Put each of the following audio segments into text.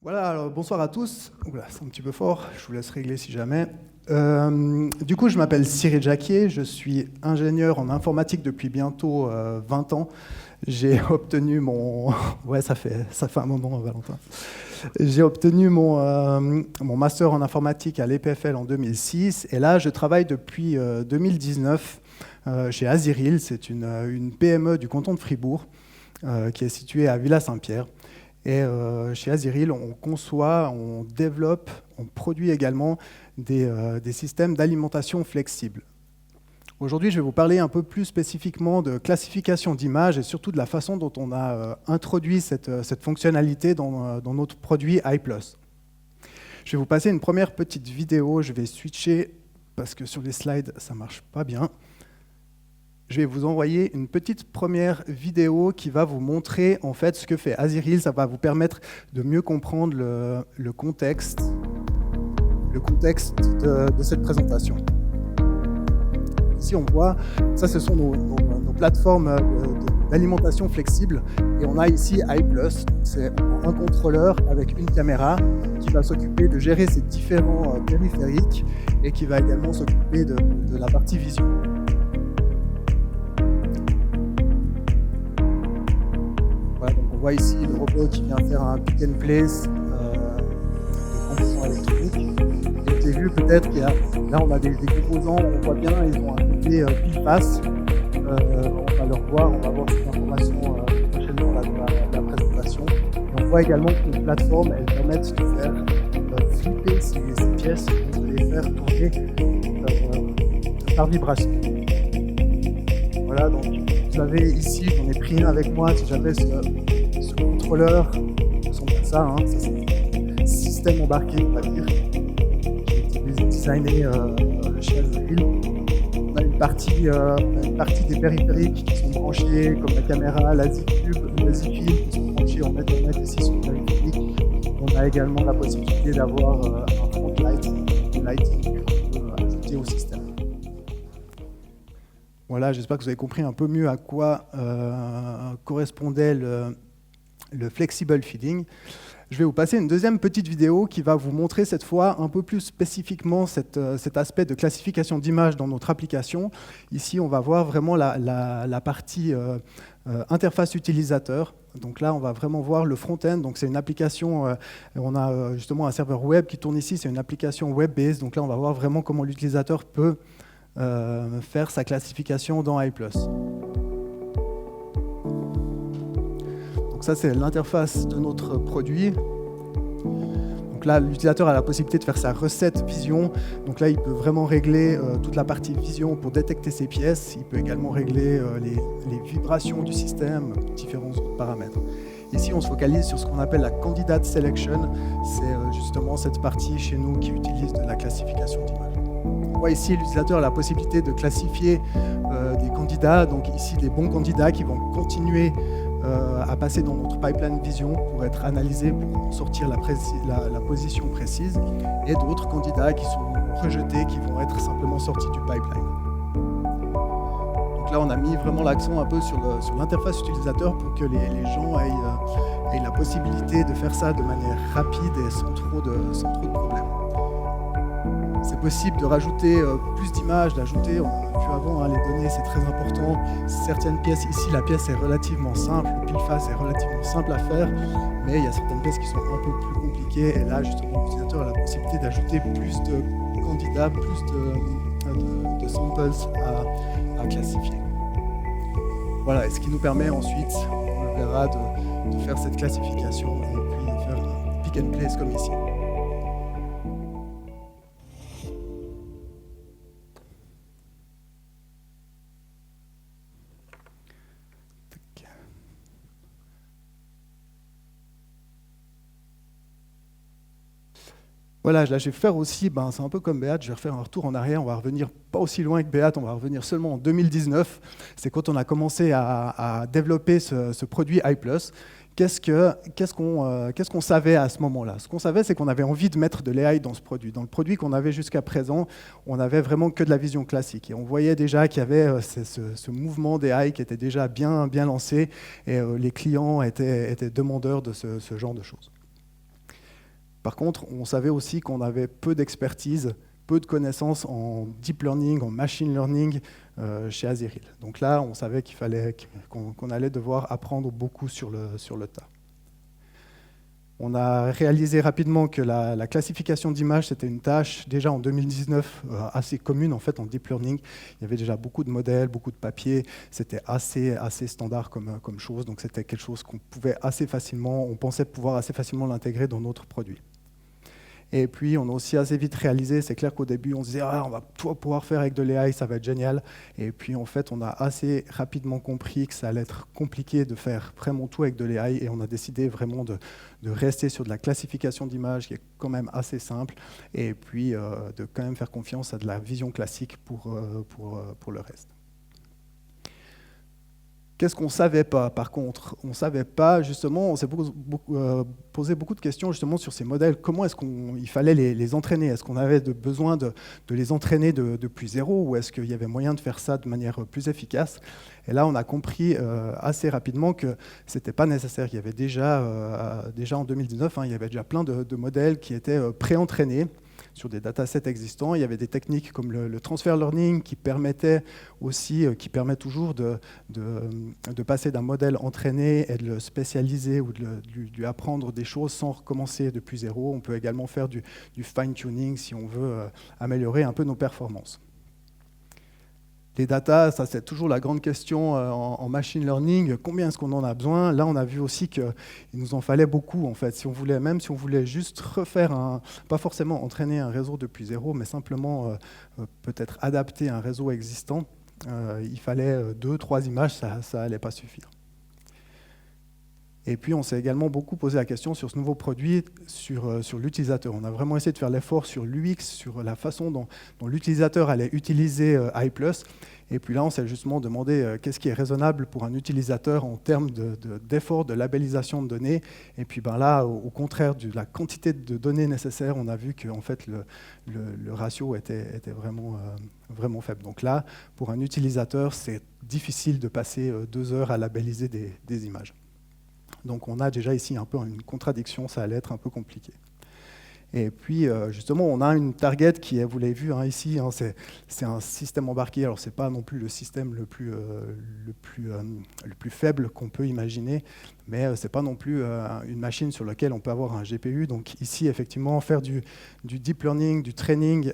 Voilà, alors bonsoir à tous. Oula, c'est un petit peu fort, je vous laisse régler si jamais. Du coup, je m'appelle Cyril Jacquier, je suis ingénieur en informatique depuis bientôt 20 ans. J'ai obtenu mon... Ouais, ça fait un moment, Valentin. J'ai obtenu mon master en informatique à l'EPFL en 2006, et là, je travaille depuis 2019 chez Aziril. C'est une PME du canton de Fribourg qui est située à Villa-Saint-Pierre. Et chez Aziril, on conçoit, on développe, on produit également des systèmes d'alimentation flexibles. Aujourd'hui, je vais vous parler un peu plus spécifiquement de classification d'images et surtout de la façon dont on a introduit cette fonctionnalité dans notre produit iPlus. Je vais vous passer une première petite vidéo. Je vais switcher parce que sur les slides, ça ne marche pas bien. Je vais vous envoyer une petite première vidéo qui va vous montrer en fait ce que fait Aziril. Ça va vous permettre de mieux comprendre le contexte de cette présentation. Ici, on voit, ça, ce sont nos plateformes d'alimentation flexible. Et on a ici iPlus, c'est un contrôleur avec une caméra qui va s'occuper de gérer ces différents périphériques et qui va également s'occuper de la partie vision. Voilà, donc on voit ici le robot qui vient faire un pick and place de composants électroniques. Et vous avez vu peut-être qu'il y a, là on a des composants, on voit bien, ils ont un côté pile face. On va le revoir, on va voir cette information prochainement là, dans la présentation. Et on voit également que les plateformes, elles permettent de faire flipper ces pièces, de les faire tourner par vibration. Voilà, donc vous avez ici, j'en ai pris un avec moi, si j'avais ce contrôleur, ce sont bien ça, ça c'est un système embarqué, on va dire, qui a été designé chez Aziril. On a une partie des périphériques qui sont branchés, comme la caméra, la Z-Cube, la Z-Film, qui sont branchés en mètre ici sur le périphérique. On a également la possibilité d'avoir un front lighting qu'on peut ajouter au système. Voilà, j'espère que vous avez compris un peu mieux à quoi correspondait le flexible feeding. Je vais vous passer une deuxième petite vidéo qui va vous montrer cette fois un peu plus spécifiquement cet aspect de classification d'images dans notre application. Ici, on va voir vraiment la partie interface utilisateur. Donc là, on va vraiment voir le front-end. Donc c'est une application, on a justement un serveur web qui tourne ici, c'est une application web-based. Donc là, on va voir vraiment comment l'utilisateur peut faire sa classification dans iPlus. Donc ça, c'est l'interface de notre produit. Donc là, l'utilisateur a la possibilité de faire sa recette vision. Donc là, il peut vraiment régler toute la partie vision pour détecter ses pièces. Il peut également régler les vibrations du système, différents autres paramètres. Ici, on se focalise sur ce qu'on appelle la candidate selection. C'est justement cette partie chez nous qui utilise de la classification d'images. On voit ici, l'utilisateur a la possibilité de classifier des candidats, donc ici des bons candidats qui vont continuer à passer dans notre pipeline vision pour être analysés, pour en sortir la position précise, et d'autres candidats qui sont rejetés, qui vont être simplement sortis du pipeline. Donc là, on a mis vraiment l'accent un peu sur l'interface utilisateur pour que les gens aient la possibilité de faire ça de manière rapide et sans trop de problèmes. C'est possible de rajouter plus d'images, d'ajouter, on a vu avant, les données, c'est très important. Certaines pièces, ici la pièce est relativement simple, le pile-face est relativement simple à faire, mais il y a certaines pièces qui sont un peu plus compliquées, et là justement l'utilisateur a la possibilité d'ajouter plus de candidats, plus de samples à classifier. Voilà, et ce qui nous permet ensuite, on le verra, de faire cette classification et puis de faire un pick and place comme ici. Voilà, là je vais faire aussi, c'est un peu comme Beat, je vais refaire un retour en arrière, on va revenir pas aussi loin que Beat, on va revenir seulement en 2019. C'est quand on a commencé à développer ce produit iPlus. Qu'est-ce qu'on savait à ce moment-là? Ce qu'on savait, c'est qu'on avait envie de mettre de l'AI dans ce produit. Dans le produit qu'on avait jusqu'à présent, on n'avait vraiment que de la vision classique. Et on voyait déjà qu'il y avait ce mouvement d'AI qui était déjà bien lancé, et les clients étaient demandeurs de ce genre de choses. Par contre, on savait aussi qu'on avait peu d'expertise, peu de connaissances en deep learning, en machine learning chez Azeril. Donc là, on savait qu'on allait devoir apprendre beaucoup sur le tas. On a réalisé rapidement que la classification d'images, c'était une tâche déjà en 2019 assez commune en fait en deep learning. Il y avait déjà beaucoup de modèles, beaucoup de papiers. C'était assez standard comme chose. Donc c'était quelque chose qu'on pouvait assez facilement, on pensait pouvoir assez facilement l'intégrer dans notre produit. Et puis, on a aussi assez vite réalisé, c'est clair qu'au début, on se disait on va tout pouvoir faire avec de l'AI, ça va être génial. Et puis, en fait, on a assez rapidement compris que ça allait être compliqué de faire vraiment tout avec de l'AI. Et on a décidé vraiment de rester sur de la classification d'images, qui est quand même assez simple. Et puis, de quand même faire confiance à de la vision classique pour le reste. Qu'est-ce qu'on ne savait pas, par contre? On ne savait pas, justement, on s'est posé beaucoup de questions justement sur ces modèles. Comment est-ce qu'il fallait les entraîner? Est-ce qu'on avait besoin de les entraîner depuis zéro, ou est-ce qu'il y avait moyen de faire ça de manière plus efficace? Et là, on a compris assez rapidement que ce n'était pas nécessaire. Il y avait déjà en 2019, il y avait déjà plein de modèles qui étaient pré-entraînés sur des datasets existants. Il y avait des techniques comme le transfer learning qui permettait aussi, qui permet toujours de passer d'un modèle entraîné et de le spécialiser ou de lui apprendre des choses sans recommencer depuis zéro. On peut également faire du fine-tuning si on veut améliorer un peu nos performances. Les datas, ça c'est toujours la grande question en machine learning. Combien est-ce qu'on en a besoin? Là, on a vu aussi qu'il nous en fallait beaucoup, en fait. Même si on voulait juste refaire pas forcément entraîner un réseau depuis zéro, mais simplement peut-être adapter un réseau existant, il fallait 2-3 images, ça n'allait pas suffire. Et puis, on s'est également beaucoup posé la question sur ce nouveau produit, sur l'utilisateur. On a vraiment essayé de faire l'effort sur l'UX, sur la façon dont l'utilisateur allait utiliser AI+. Et puis là, on s'est justement demandé qu'est-ce qui est raisonnable pour un utilisateur en termes d'effort de labellisation de données. Et puis là, au contraire de la quantité de données nécessaires, on a vu que en fait, le ratio était vraiment faible. Donc là, pour un utilisateur, c'est difficile de passer 2 heures à labelliser des images. Donc on a déjà ici un peu une contradiction, ça allait être un peu compliqué. Et puis justement, on a une target qui est, vous l'avez vu ici, c'est un système embarqué. Alors c'est pas non plus le système le plus faible qu'on peut imaginer, mais c'est pas non plus une machine sur laquelle on peut avoir un GPU. Donc ici, effectivement, faire du deep learning, du training,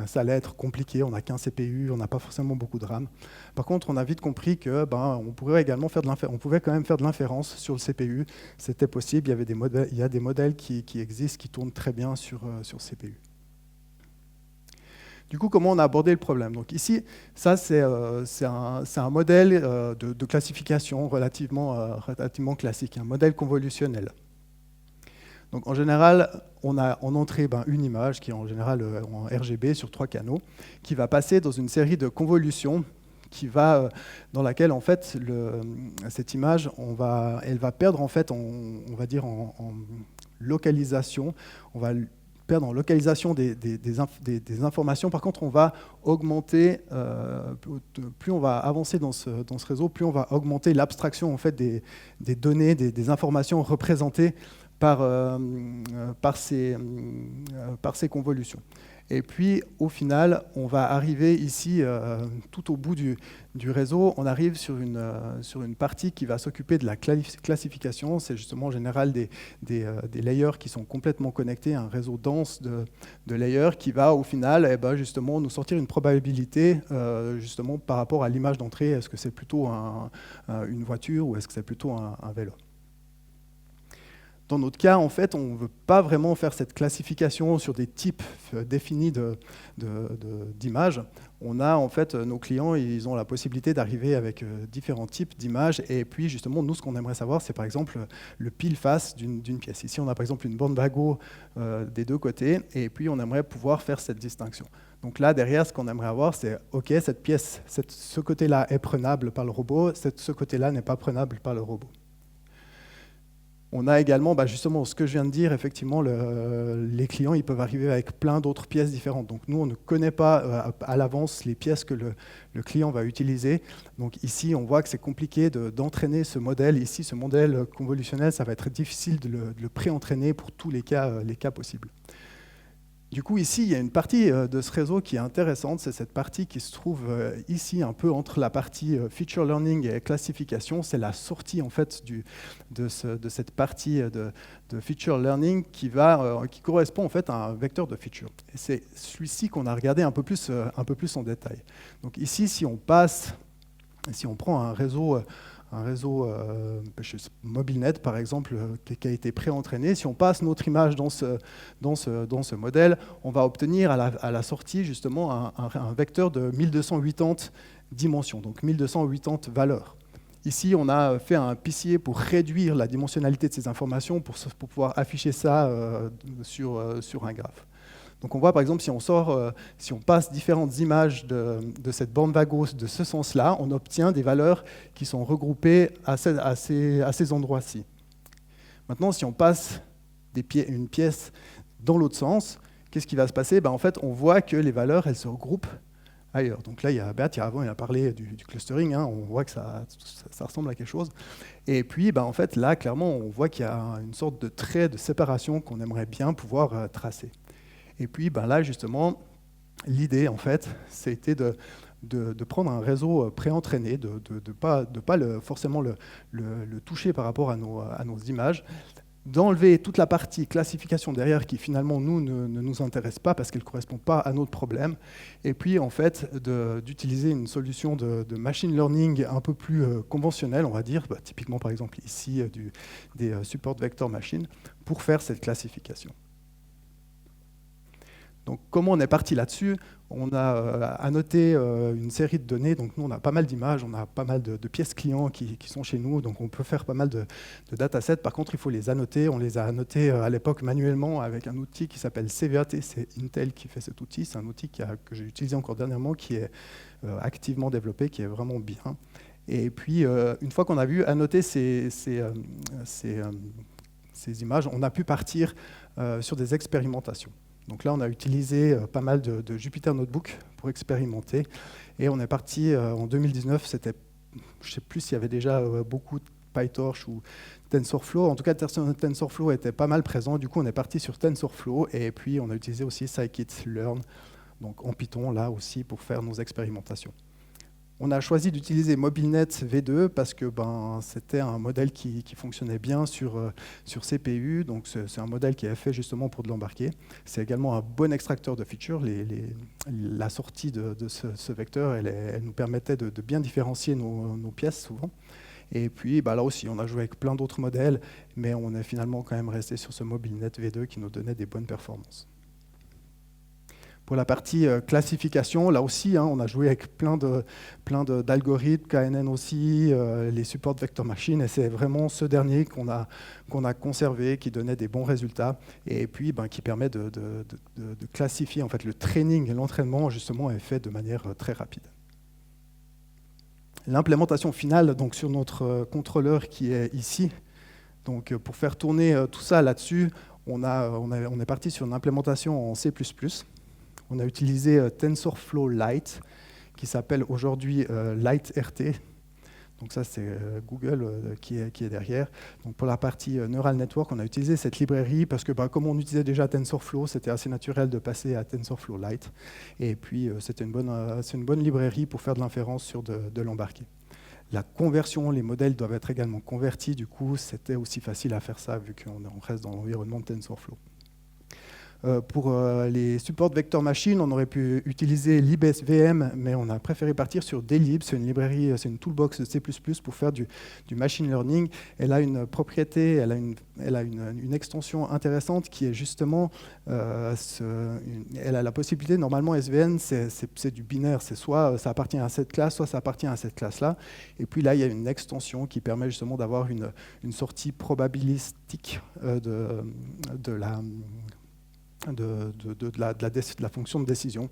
ça allait être compliqué. On n'a qu'un CPU, on n'a pas forcément beaucoup de RAM. Par contre, on a vite compris que on pouvait quand même faire de l'inférence sur le CPU. C'était possible. Il y a des modèles qui existent, qui tournent très bien sur CPU. Du coup, comment on a abordé le problème? Donc ici, ça c'est un modèle de classification relativement classique, un modèle convolutionnel. Donc en général, on a en entrée une image qui est en général en RGB sur 3 canaux, qui va passer dans une série de convolutions dans laquelle en fait cette image, elle va perdre en fait, on va dire en localisation, on va perdre en localisation des informations. Par contre, on va augmenter, plus on va avancer dans ce réseau, plus on va augmenter l'abstraction en fait des données, des informations représentées par ces convolutions. Et puis, au final, on va arriver ici, tout au bout du réseau, on arrive sur une partie qui va s'occuper de la classification. C'est justement en général des layers qui sont complètement connectés à un réseau dense de layers qui va, au final, justement, nous sortir une probabilité justement par rapport à l'image d'entrée. Est-ce que c'est plutôt une voiture ou est-ce que c'est plutôt un vélo? Dans notre cas, en fait, on ne veut pas vraiment faire cette classification sur des types définis d'images. On a, en fait, nos clients, ils ont la possibilité d'arriver avec différents types d'images. Et puis, justement, nous, ce qu'on aimerait savoir, c'est par exemple le pile-face d'une pièce. Ici, on a par exemple une bande bagot des 2 côtés. Et puis, on aimerait pouvoir faire cette distinction. Donc là, derrière, ce qu'on aimerait avoir, c'est OK, cette pièce, ce côté-là est prenable par le robot, ce côté-là n'est pas prenable par le robot. On a également, justement, ce que je viens de dire, effectivement, les clients ils peuvent arriver avec plein d'autres pièces différentes. Donc nous, on ne connaît pas à l'avance les pièces que le client va utiliser. Donc ici, on voit que c'est compliqué d'entraîner ce modèle. Ici, ce modèle convolutionnel, ça va être difficile de le pré-entraîner pour tous les cas possibles. Du coup, ici, il y a une partie de ce réseau qui est intéressante, c'est cette partie qui se trouve ici, un peu entre la partie feature learning et classification. C'est la sortie en fait de cette partie de feature learning qui correspond en fait à un vecteur de feature. Et c'est celui-ci qu'on a regardé un peu plus en détail. Donc ici, si on prend un réseau MobileNet, par exemple, qui a été pré-entraîné. Si on passe notre image dans ce modèle, on va obtenir à la sortie justement un vecteur de 1280 dimensions, donc 1280 valeurs. Ici, on a fait un PCA pour réduire la dimensionnalité de ces informations pour pouvoir afficher ça sur un graphe. Donc on voit par exemple, si on passe différentes images de cette bande vagos de ce sens-là, on obtient des valeurs qui sont regroupées à ces endroits-ci. Maintenant, si on passe une pièce dans l'autre sens, qu'est-ce qui va se passer? En fait, on voit que les valeurs, elles se regroupent ailleurs. Donc là, avant, il a parlé du clustering, hein, on voit que ça ressemble à quelque chose. Et puis, en fait, là, clairement, on voit qu'il y a une sorte de trait de séparation qu'on aimerait bien pouvoir tracer. Et puis là, justement, l'idée, en fait, c'était de prendre un réseau pré-entraîné, de ne pas forcément le toucher par rapport à nos images, d'enlever toute la partie classification derrière qui, finalement, ne nous intéresse pas parce qu'elle ne correspond pas à notre problème, et puis, en fait, d'utiliser une solution de machine learning un peu plus conventionnelle, on va dire, typiquement, par exemple, ici, des support vector machine, pour faire cette classification. Donc, comment on est parti là-dessus? On a annoté une série de données. Donc, nous, on a pas mal d'images, on a pas mal de pièces clients qui sont chez nous. Donc, on peut faire pas mal de datasets. Par contre, il faut les annoter. On les a annotés à l'époque manuellement avec un outil qui s'appelle CVAT. C'est Intel qui fait cet outil. C'est un outil que j'ai utilisé encore dernièrement, qui est activement développé, qui est vraiment bien. Et puis, une fois qu'on a vu annoter ces images, on a pu partir sur des expérimentations. Donc là, on a utilisé pas mal de Jupyter Notebook pour expérimenter. Et on est parti en 2019, je ne sais plus s'il y avait déjà beaucoup de PyTorch ou TensorFlow. En tout cas, TensorFlow était pas mal présent. Du coup, on est parti sur TensorFlow. Et puis, on a utilisé aussi scikit-learn, donc en Python, là aussi, pour faire nos expérimentations. On a choisi d'utiliser MobileNet V2 parce que c'était un modèle qui fonctionnait bien sur CPU, donc c'est un modèle qui est fait justement pour de l'embarquer. C'est également un bon extracteur de features. La sortie de ce vecteur, elle nous permettait de bien différencier nos pièces souvent. Et puis là aussi, on a joué avec plein d'autres modèles, mais on est finalement quand même resté sur ce MobileNet V2 qui nous donnait des bonnes performances. Pour la partie classification, là aussi, on a joué avec plein d'algorithmes, KNN aussi, les supports vector machine, et c'est vraiment ce dernier qu'on a conservé, qui donnait des bons résultats, et puis qui permet de classifier. En fait, le training et l'entraînement, justement, est fait de manière très rapide. L'implémentation finale, donc sur notre contrôleur qui est ici, donc pour faire tourner tout ça là-dessus, on est parti sur une implémentation en C++. On a utilisé TensorFlow Lite, qui s'appelle aujourd'hui LiteRT. Donc ça, c'est Google qui est derrière. Donc pour la partie Neural Network, on a utilisé cette librairie parce que comme on utilisait déjà TensorFlow, c'était assez naturel de passer à TensorFlow Lite. Et puis, c'est une bonne librairie pour faire de l'inférence sur de l'embarqué. La conversion, les modèles doivent être également convertis. Du coup, c'était aussi facile à faire ça vu qu'on reste dans l'environnement de TensorFlow. Pour les supports vector machine, on aurait pu utiliser libsvm, mais on a préféré partir sur dlib. C'est une librairie, c'est une toolbox de C++ pour faire du machine learning. Elle a une propriété, elle a une extension intéressante qui est justement, elle a la possibilité, normalement SVN, c'est du binaire, c'est soit ça appartient à cette classe, soit ça appartient à cette classe-là. Et puis là, il y a une extension qui permet justement d'avoir une sortie probabilistique de la fonction de décision.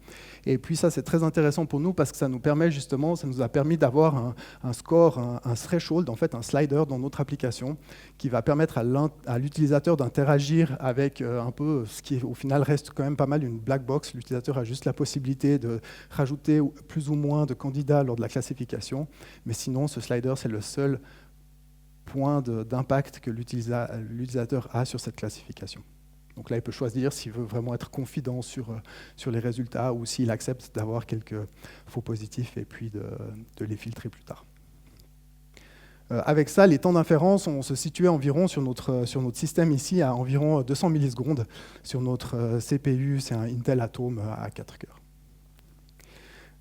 Et puis ça, c'est très intéressant pour nous parce que ça nous permet justement, ça nous a permis d'avoir un score, un threshold, en fait un slider dans notre application qui va permettre à l'utilisateur d'interagir avec un peu ce qui au final reste quand même pas mal une black box. L'utilisateur a juste la possibilité de rajouter plus ou moins de candidats lors de la classification, mais sinon ce slider, c'est le seul point d'impact que l'utilisateur a sur cette classification. Donc là, il peut choisir s'il veut vraiment être confident sur les résultats ou s'il accepte d'avoir quelques faux positifs et puis de les filtrer plus tard. Avec ça, les temps d'inférence, on se situait environ sur notre système ici à environ 200 millisecondes. Sur notre CPU, c'est un Intel Atom à 4 cœurs.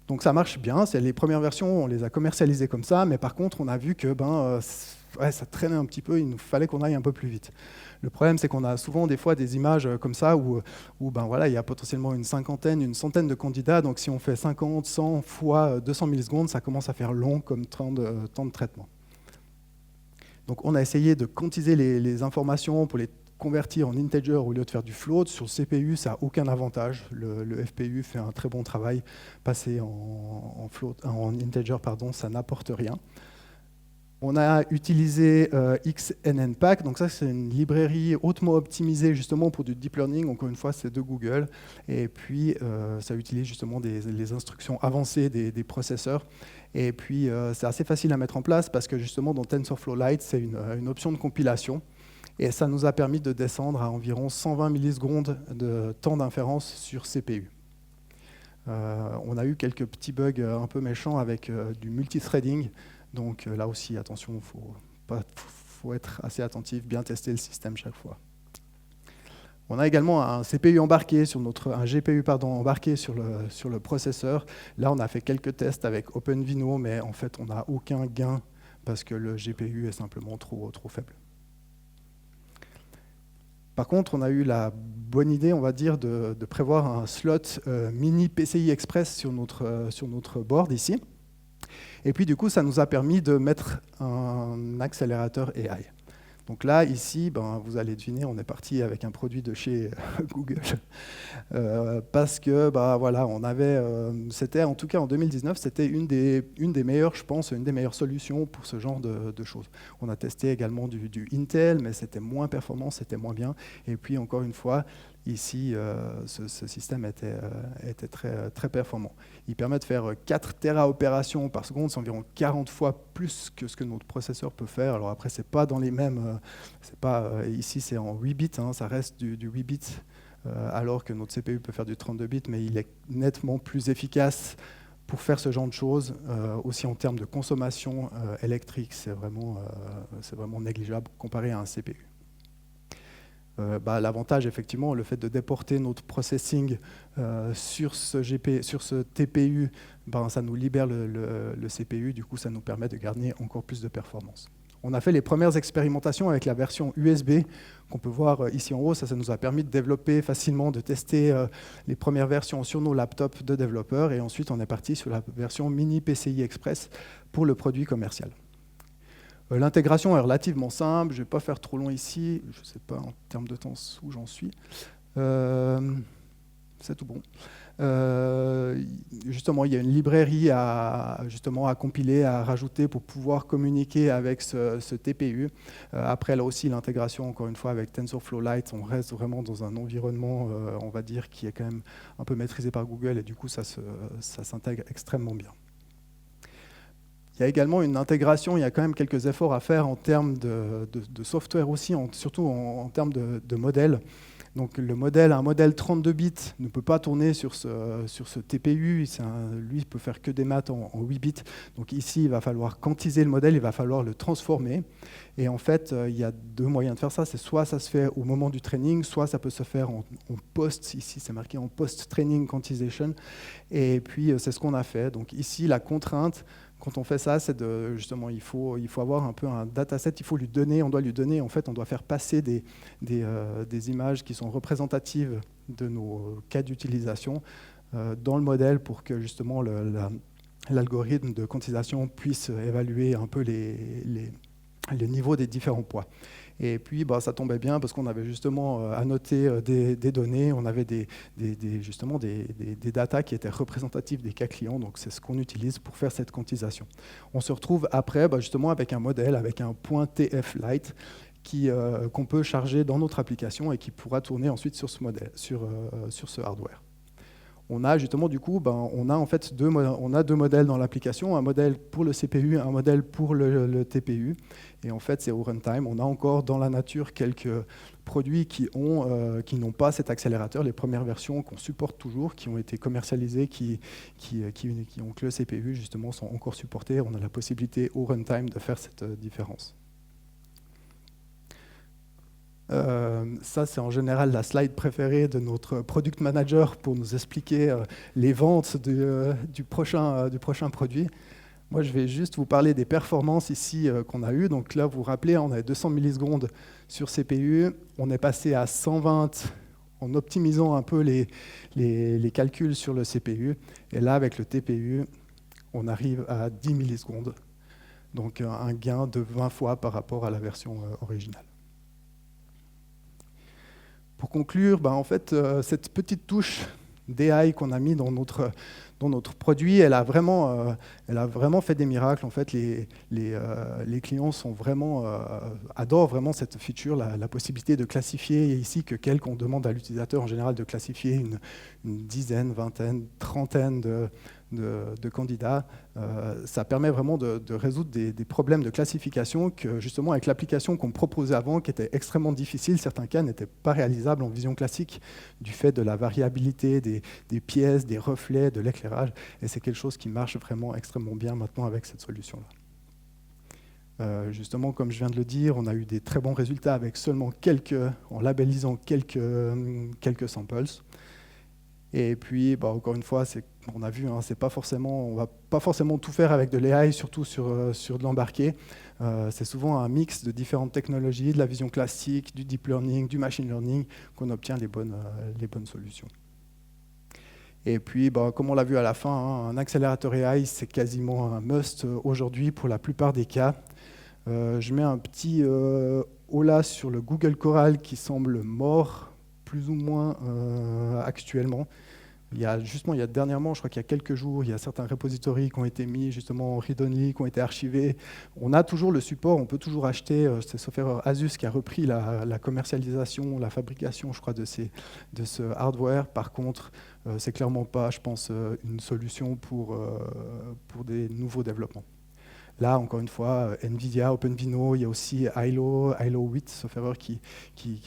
Donc ça marche bien. Les premières versions, on les a commercialisées comme ça, mais par contre, on a vu que ça traînait un petit peu, il nous fallait qu'on aille un peu plus vite. Le problème, c'est qu'on a souvent des fois des images comme ça où il y a potentiellement une centaine de candidats. Donc si on fait 50, 100 fois 200 millisecondes, ça commence à faire long comme temps de traitement. Donc on a essayé de quantiser les informations pour les convertir en integer au lieu de faire du float. Sur le CPU, ça n'a aucun avantage. Le FPU fait un très bon travail. Passer en integer, ça n'apporte rien. On a utilisé XNNPack, donc ça c'est une librairie hautement optimisée justement pour du deep learning, encore une fois c'est de Google, et puis ça utilise justement les instructions avancées des processeurs, et puis c'est assez facile à mettre en place parce que justement dans TensorFlow Lite c'est une option de compilation, et ça nous a permis de descendre à environ 120 millisecondes de temps d'inférence sur CPU. On a eu quelques petits bugs un peu méchants avec du multithreading. Donc là aussi, attention, faut être assez attentif, bien tester le système chaque fois. On a également un CPU embarqué un GPU embarqué sur le processeur. Là, on a fait quelques tests avec OpenVINO, mais en fait, on n'a aucun gain parce que le GPU est simplement trop faible. Par contre, on a eu la bonne idée, on va dire, de prévoir un slot mini PCI Express sur notre board ici. Et puis, du coup, ça nous a permis de mettre un accélérateur AI. Donc là, ici, vous allez deviner, on est parti avec un produit de chez Google. Parce que, on avait, c'était en tout cas en 2019, c'était une des meilleures, je pense, une des meilleures solutions pour ce genre de choses. On a testé également du Intel, mais c'était moins performant, c'était moins bien. Et puis, encore une fois, ici, ce système était très, très performant. Il permet de faire 4 téraopérations par seconde, c'est environ 40 fois plus que ce que notre processeur peut faire. Alors après, c'est pas dans les mêmes, ici c'est en 8 bits, ça reste du 8 bits, alors que notre CPU peut faire du 32 bits, mais il est nettement plus efficace pour faire ce genre de choses. Aussi en termes de consommation électrique, c'est vraiment négligeable comparé à un CPU. L'avantage, effectivement, le fait de déporter notre processing sur ce TPU, ça nous libère le CPU, du coup ça nous permet de gagner encore plus de performance. On a fait les premières expérimentations avec la version USB qu'on peut voir ici en haut. Ça nous a permis de développer facilement, de tester les premières versions sur nos laptops de développeurs, et ensuite on est parti sur la version mini PCI Express pour le produit commercial. L'intégration est relativement simple, je ne vais pas faire trop long ici, je ne sais pas en termes de temps où j'en suis. C'est tout bon. Justement, il y a une librairie à compiler, à rajouter pour pouvoir communiquer avec ce TPU. Après, là aussi, l'intégration, encore une fois, avec TensorFlow Lite, on reste vraiment dans un environnement, on va dire, qui est quand même un peu maîtrisé par Google, et du coup, ça s'intègre extrêmement bien. Il y a également une intégration, il y a quand même quelques efforts à faire en termes de software aussi, surtout en termes de modèle. Donc un modèle 32 bits ne peut pas tourner sur ce TPU, lui il peut faire que des maths en 8 bits. Donc ici il va falloir quantiser le modèle, il va falloir le transformer. Et en fait il y a 2 moyens de faire ça, c'est soit ça se fait au moment du training, soit ça peut se faire en post, ici c'est marqué en post-training quantization. Et puis c'est ce qu'on a fait. Donc ici la contrainte, quand on fait ça, c'est justement, il faut avoir un peu un dataset, on doit lui donner, en fait, on doit faire passer des images qui sont représentatives de nos cas d'utilisation dans le modèle pour que justement l'algorithme de quantisation puisse évaluer un peu les le niveau des différents poids. Et puis, ça tombait bien parce qu'on avait justement annoté des données, on avait justement des datas qui étaient représentatives des cas clients, donc c'est ce qu'on utilise pour faire cette quantisation. On se retrouve après justement avec un modèle, avec un point TF Lite qu'on peut charger dans notre application et qui pourra tourner ensuite sur ce modèle, sur ce hardware. On a justement du coup, on a en fait deux modèles dans l'application, un modèle pour le CPU, un modèle pour le TPU. Et en fait, c'est au runtime. On a encore dans la nature quelques produits qui n'ont pas cet accélérateur. Les premières versions qu'on supporte toujours, qui ont été commercialisées, qui ont que le CPU justement, sont encore supportées. On a la possibilité au runtime de faire cette différence. Ça, c'est en général la slide préférée de notre product manager pour nous expliquer les ventes du prochain produit. Moi, je vais juste vous parler des performances ici qu'on a eues. Donc là, vous vous rappelez, on avait 200 millisecondes sur CPU. On est passé à 120 en optimisant un peu les calculs sur le CPU. Et là, avec le TPU, on arrive à 10 millisecondes. Donc un gain de 20 fois par rapport à la version originale. Pour conclure, en fait, cette petite touche d'AI qu'on a mis dans notre produit, elle a vraiment fait des miracles. En fait, les clients adorent vraiment cette feature, la possibilité de classifier ici que on demande à l'utilisateur en général de classifier une dizaine, vingtaine, trentaine de candidats. Ça permet vraiment de résoudre des problèmes de classification que, justement, avec l'application qu'on proposait avant, qui était extrêmement difficile, certains cas n'étaient pas réalisables en vision classique du fait de la variabilité des pièces, des reflets, de l'éclairage. Et c'est quelque chose qui marche vraiment extrêmement bien maintenant avec cette solution-là. Justement, comme je viens de le dire, on a eu des très bons résultats avec seulement en labellisant quelques samples. Et puis, encore une fois, on a vu, on ne va pas forcément tout faire avec de l'AI, surtout sur de l'embarqué. C'est souvent un mix de différentes technologies, de la vision classique, du deep learning, du machine learning, qu'on obtient les bonnes solutions. Et puis, comme on l'a vu à la fin, un accélérateur AI, c'est quasiment un must aujourd'hui pour la plupart des cas. Je mets un petit holà sur le Google Coral qui semble mort, plus ou moins actuellement. Dernièrement, je crois qu'il y a quelques jours, il y a certains repositories qui ont été mis justement en read-only, qui ont été archivés. On a toujours le support, on peut toujours acheter. C'est sauf erreur Asus qui a repris la commercialisation, la fabrication, je crois, de ce hardware. Par contre, c'est clairement pas, je pense, une solution pour des nouveaux développements. Là, encore une fois, NVIDIA, OpenVINO, il y a aussi ILO 8, sauf erreur, qui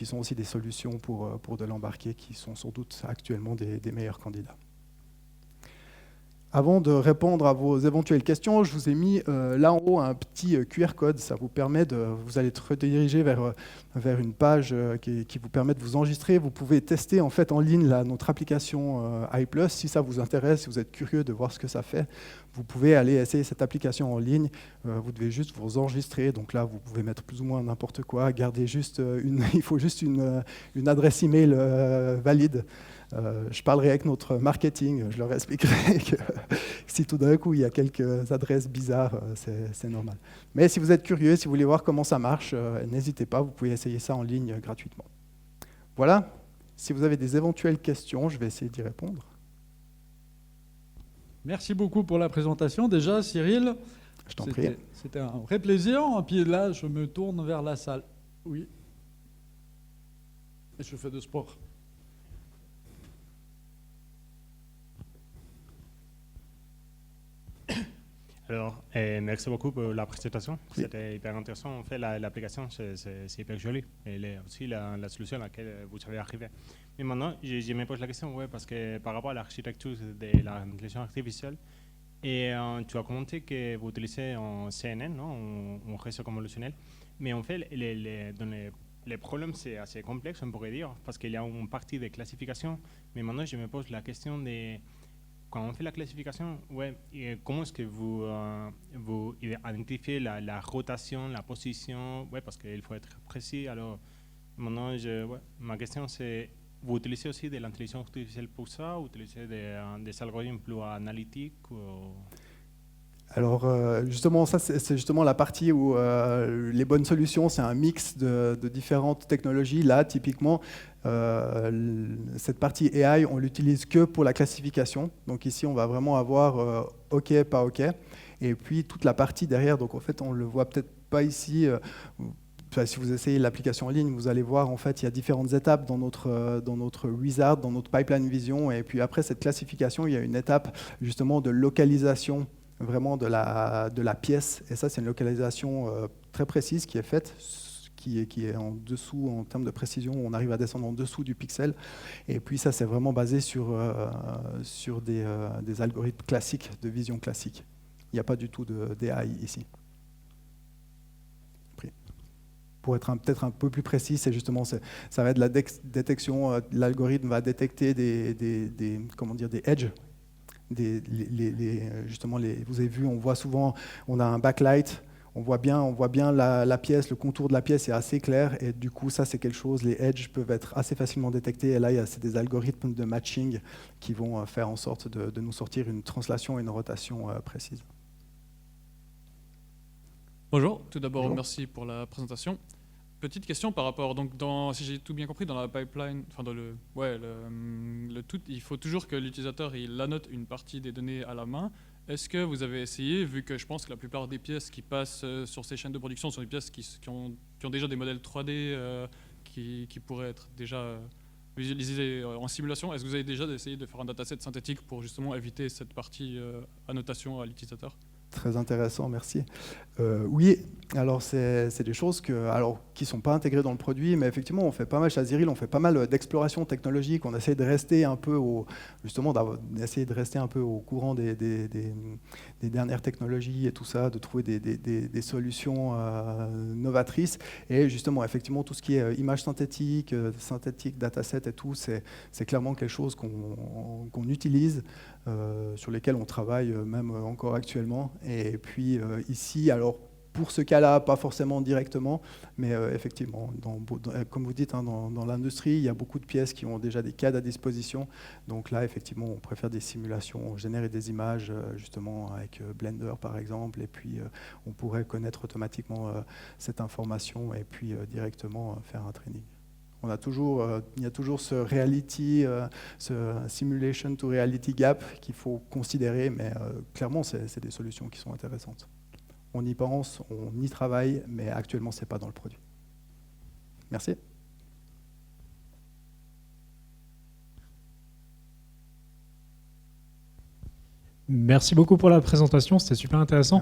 sont aussi des solutions pour de l'embarqué, qui sont sans doute actuellement des meilleurs candidats. Avant de répondre à vos éventuelles questions, je vous ai mis là en haut un petit QR code. Ça vous permet vous allez être redirigé vers une page qui vous permet de vous enregistrer. Vous pouvez tester en fait en ligne notre application AI+. Si ça vous intéresse, si vous êtes curieux de voir ce que ça fait, vous pouvez aller essayer cette application en ligne. Vous devez juste vous enregistrer. Donc là, vous pouvez mettre plus ou moins n'importe quoi. Gardez juste il faut juste une adresse email valide. Je parlerai avec notre marketing, je leur expliquerai que si tout d'un coup il y a quelques adresses bizarres, c'est normal. Mais si vous êtes curieux, si vous voulez voir comment ça marche, n'hésitez pas, vous pouvez essayer ça en ligne gratuitement. Voilà, si vous avez des éventuelles questions, je vais essayer d'y répondre. Merci beaucoup pour la présentation. Déjà, Cyril, je t'en prie. C'était un vrai plaisir. Et puis là, je me tourne vers la salle. Oui. Et je fais de sport. Alors, merci beaucoup pour la présentation. Oui. C'était hyper intéressant. En fait, l'application, c'est hyper joli. Et aussi la solution à laquelle vous avez arrivé. Mais maintenant, je me pose la question, parce que par rapport à l'architecture de l'intelligence artificielle, et tu as commenté que vous utilisez en CNN, non, en réseau convolutionnel. Mais en fait, les problèmes, c'est assez complexe, on pourrait dire, parce qu'il y a une partie de classification. Mais maintenant, je me pose la question de... Quand on fait la classification, comment est-ce que vous identifiez la rotation, la position, parce qu'il faut être précis. Alors, maintenant, ma question c'est, vous utilisez aussi de l'intelligence artificielle pour ça, ou vous utilisez des algorithmes plus analytiques Alors justement, ça c'est justement la partie où les bonnes solutions, c'est un mix de différentes technologies. Là, typiquement, cette partie AI, on l'utilise que pour la classification. Donc ici, on va vraiment avoir OK, pas OK. Et puis toute la partie derrière, donc en fait, on le voit peut-être pas ici. Si vous essayez l'application en ligne, vous allez voir en fait il y a différentes étapes dans notre wizard, dans notre pipeline vision, et puis après cette classification, il y a une étape justement de localisation vraiment de la pièce, et ça c'est une localisation très précise qui est faite, qui est en dessous en termes de précision, on arrive à descendre en dessous du pixel, et puis ça c'est vraiment basé sur des algorithmes classiques, de vision classique. Il n'y a pas du tout d'AI ici. Pour être peut-être un peu plus précis, c'est justement ça va être la détection. L'algorithme va détecter des edges. Justement, vous avez vu, on voit souvent, on a un backlight, on voit bien la pièce, le contour de la pièce est assez clair, et du coup, ça c'est quelque chose. Les edges peuvent être assez facilement détectés. Et là, c'est des algorithmes de matching qui vont faire en sorte de nous sortir une translation et une rotation précise. Bonjour, tout d'abord merci pour la présentation. Petite question par rapport, donc si j'ai tout bien compris, dans la pipeline, enfin dans le tout, il faut toujours que l'utilisateur il annote une partie des données à la main. Est-ce que vous avez essayé, vu que je pense que la plupart des pièces qui passent sur ces chaînes de production sont des pièces qui ont déjà des modèles 3D qui pourraient être déjà visualisés en simulation, est-ce que vous avez déjà essayé de faire un dataset synthétique pour justement éviter cette partie annotation à l'utilisateur ? Très intéressant, merci. Oui, alors c'est des choses qui ne sont pas intégrées dans le produit, mais effectivement, on fait pas mal chez Aziril, on fait pas mal d'exploration technologique, on essaie de rester un peu au courant des dernières technologies et tout ça, de trouver des solutions novatrices. Et justement, effectivement, tout ce qui est image synthétique, dataset et tout, c'est clairement quelque chose qu'on utilise, sur lesquels on travaille même encore actuellement. Et puis ici, alors pour ce cas-là, pas forcément directement, mais effectivement, comme vous dites, dans l'industrie, il y a beaucoup de pièces qui ont déjà des CAD à disposition. Donc là, effectivement, on préfère des simulations, générer des images justement avec Blender par exemple, et puis on pourrait connaître automatiquement cette information et puis directement faire un training. Il y a toujours ce simulation to reality gap qu'il faut considérer, mais clairement, c'est des solutions qui sont intéressantes. On y pense, on y travaille, mais actuellement, ce n'est pas dans le produit. Merci. Merci beaucoup pour la présentation, c'était super intéressant.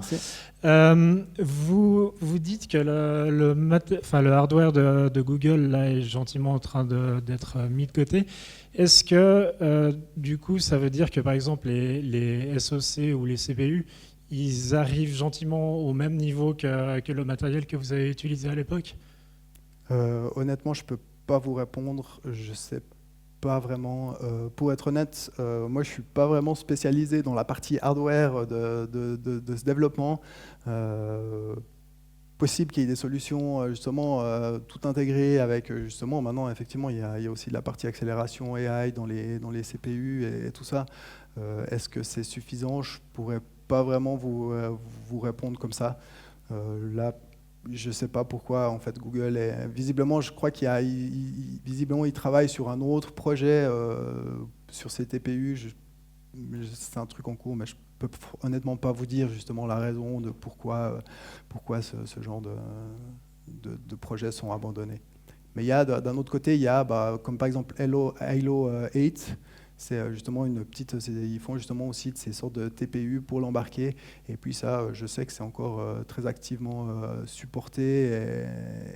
Vous dites que le hardware de Google là, est gentiment en train d'être mis de côté. Est-ce que du coup ça veut dire que par exemple les SoC ou les CPU, ils arrivent gentiment au même niveau que le matériel que vous avez utilisé à l'époque ? Honnêtement, je ne peux pas vous répondre, je sais pas vraiment. Pour être honnête, moi je suis pas vraiment spécialisé dans la partie hardware de ce développement. Possible qu'il y ait des solutions justement tout intégrées avec justement maintenant effectivement il y a aussi de la partie accélération AI dans les CPU et tout ça. Est-ce que c'est suffisant? Je pourrais pas vraiment vous répondre comme ça. Là, je ne sais pas pourquoi en fait Google est visiblement, je crois visiblement il travaille sur un autre projet sur ces TPU. C'est un truc en cours, mais je peux honnêtement pas vous dire justement la raison de pourquoi ce genre de projets sont abandonnés. Mais il y a d'un autre côté, il y a comme par exemple Halo 8. C'est justement ils font justement aussi de ces sortes de TPU pour l'embarquer. Et puis ça, je sais que c'est encore très activement supporté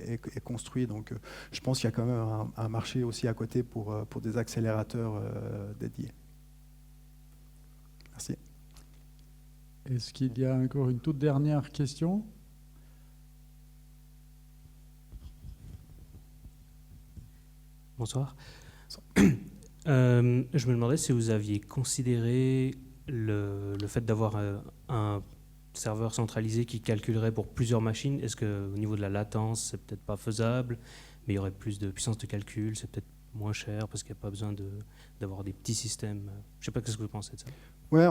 et construit. Donc je pense qu'il y a quand même un marché aussi à côté pour des accélérateurs dédiés. Merci. Est-ce qu'il y a encore une toute dernière question ? Bonsoir. Je me demandais si vous aviez considéré le fait d'avoir un serveur centralisé qui calculerait pour plusieurs machines. Est-ce qu'au niveau de la latence, c'est peut-être pas faisable, mais il y aurait plus de puissance de calcul, c'est peut-être moins cher parce qu'il n'y a pas besoin d'avoir des petits systèmes. Je ne sais pas ce que vous pensez de ça. Ouais,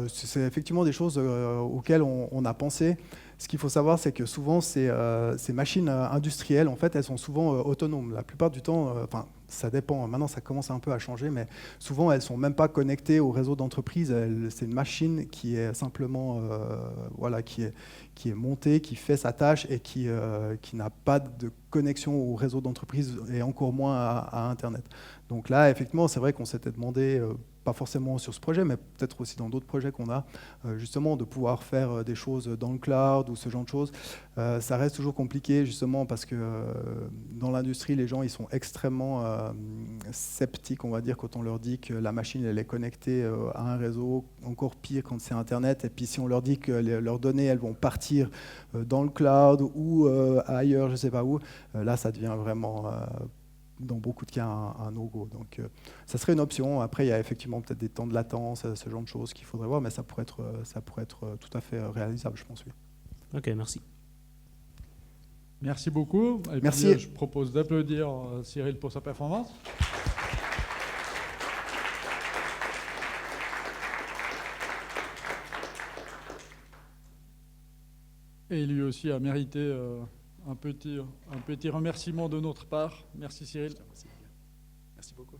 c'est effectivement des choses auxquelles on a pensé. Ce qu'il faut savoir, c'est que souvent, ces machines industrielles, en fait, elles sont souvent autonomes. La plupart du temps, enfin, ça dépend. Maintenant, ça commence un peu à changer, mais souvent, elles sont même pas connectées au réseau d'entreprise. C'est une machine qui est simplement, voilà, qui est montée, qui fait sa tâche et qui n'a pas de connexion au réseau d'entreprise et encore moins à Internet. Donc là, effectivement, c'est vrai qu'on s'était demandé, pas forcément sur ce projet, mais peut-être aussi dans d'autres projets qu'on a, justement, de pouvoir faire des choses dans le cloud ou ce genre de choses. Ça reste toujours compliqué, justement, parce que dans l'industrie, les gens ils sont extrêmement sceptiques, on va dire, quand on leur dit que la machine elle est connectée à un réseau, encore pire quand c'est Internet. Et puis si on leur dit que leurs données elles vont partir dans le cloud ou ailleurs, je ne sais pas où, là ça devient vraiment dans beaucoup de cas un no-go. Donc ça serait une option. Après, il y a effectivement peut-être des temps de latence, ce genre de choses qu'il faudrait voir, mais ça pourrait être tout à fait réalisable, je pense, oui. Ok, merci. Merci beaucoup. Et Merci. puis, je propose d'applaudir Cyril pour sa performance. Et lui aussi a mérité un petit remerciement de notre part. Merci Cyril. Merci beaucoup.